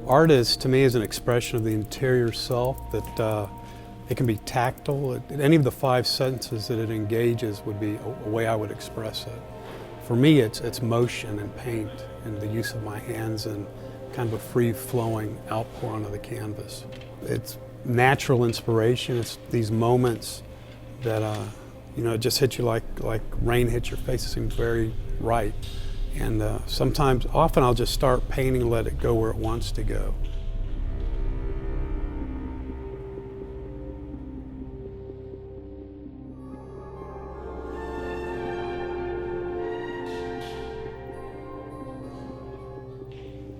Art is, to me, is an expression of the interior self that it can be tactile. Any of the five senses that it engages would be a way I would express it. For me, it's motion and paint and the use of my hands and kind of a free-flowing outpour onto the canvas. It's natural inspiration. It's these moments that, it just hit you like rain hits your face. It seems very right. And often I'll just start painting and let it go where it wants to go.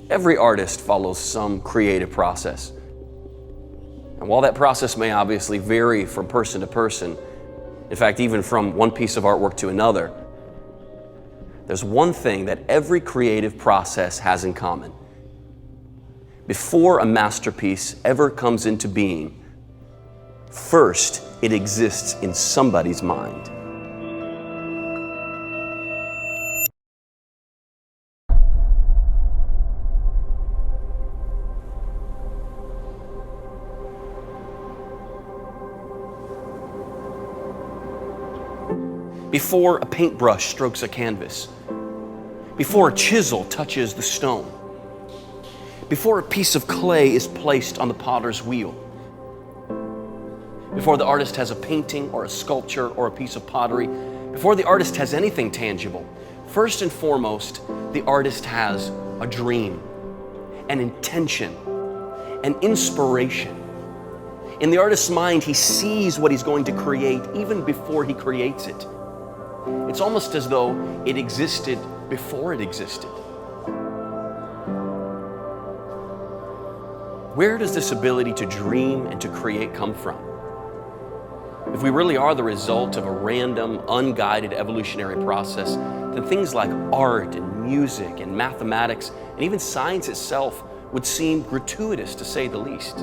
Every artist follows some creative process. And while that process may obviously vary from person to person, in fact, even from one piece of artwork to another, there's one thing that every creative process has in common. Before a masterpiece ever comes into being, first it exists in somebody's mind. Before a paintbrush strokes a canvas, before a chisel touches the stone, before a piece of clay is placed on the potter's wheel, before the artist has a painting or a sculpture or a piece of pottery, before the artist has anything tangible, first and foremost, the artist has a dream, an intention, an inspiration. In the artist's mind, he sees what he's going to create even before he creates it. It's almost as though it existed before it existed. Where does this ability to dream and to create come from? If we really are the result of a random, unguided evolutionary process, then things like art and music and mathematics and even science itself would seem gratuitous, to say the least.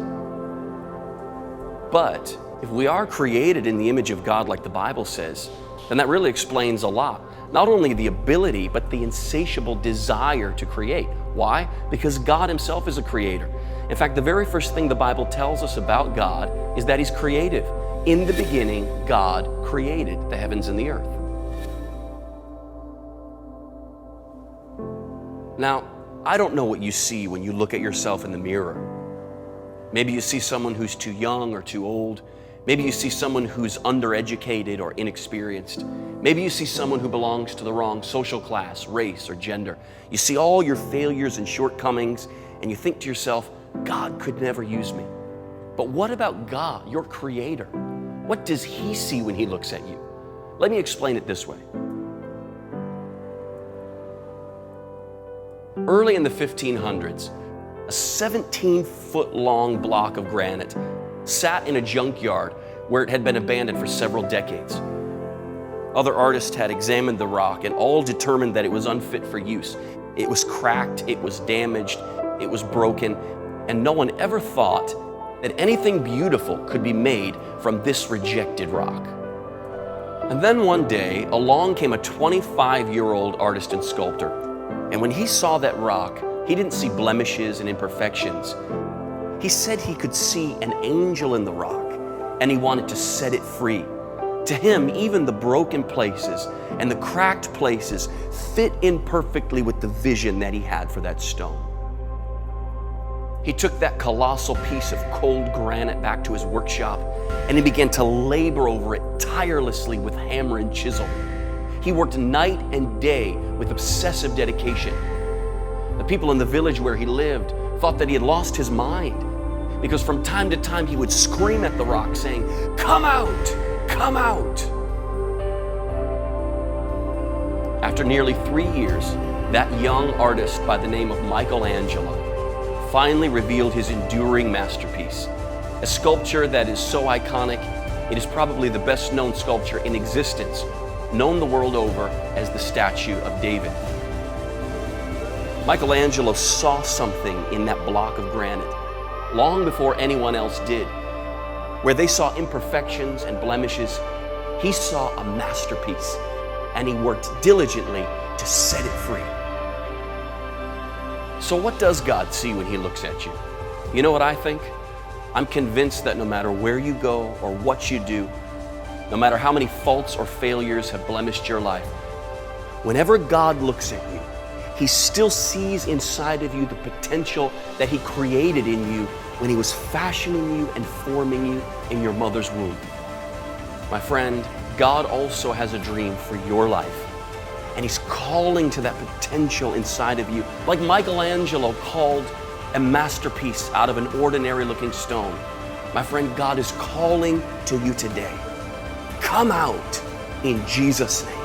But if we are created in the image of God like the Bible says, then that really explains a lot. Not only the ability, but the insatiable desire to create. Why? Because God Himself is a creator. In fact, the very first thing the Bible tells us about God is that He's creative. In the beginning, God created the heavens and the earth. Now, I don't know what you see when you look at yourself in the mirror. Maybe you see someone who's too young or too old. Maybe you see someone who's undereducated or inexperienced. Maybe you see someone who belongs to the wrong social class, race, or gender. You see all your failures and shortcomings, and you think to yourself, God could never use me. But what about God, your creator? What does He see when He looks at you? Let me explain it this way. Early in the 1500s, a 17-foot-long block of granite sat in a junkyard where it had been abandoned for several decades. Other artists had examined the rock and all determined that it was unfit for use. It was cracked, it was damaged, it was broken, and no one ever thought that anything beautiful could be made from this rejected rock. And then one day, along came a 25-year-old artist and sculptor, and when he saw that rock, he didn't see blemishes and imperfections. He said he could see an angel in the rock, and he wanted to set it free. To him, even the broken places and the cracked places fit in perfectly with the vision that he had for that stone. He took that colossal piece of cold granite back to his workshop, and he began to labor over it tirelessly with hammer and chisel. He worked night and day with obsessive dedication. The people in the village where he lived thought that he had lost his mind, because from time to time he would scream at the rock saying, "Come out! Come out!" After nearly 3 years, that young artist by the name of Michelangelo finally revealed his enduring masterpiece, a sculpture that is so iconic, it is probably the best known sculpture in existence, known the world over as the statue of David. Michelangelo saw something in that block of granite long before anyone else did. Where they saw imperfections and blemishes, he saw a masterpiece, and he worked diligently to set it free. So what does God see when He looks at you? You know what I think? I'm convinced that no matter where you go or what you do, no matter how many faults or failures have blemished your life, whenever God looks at you, He still sees inside of you the potential that He created in you when He was fashioning you and forming you in your mother's womb. My friend, God also has a dream for your life, and He's calling to that potential inside of you, like Michelangelo called a masterpiece out of an ordinary looking stone. My friend, God is calling to you today. Come out in Jesus' name.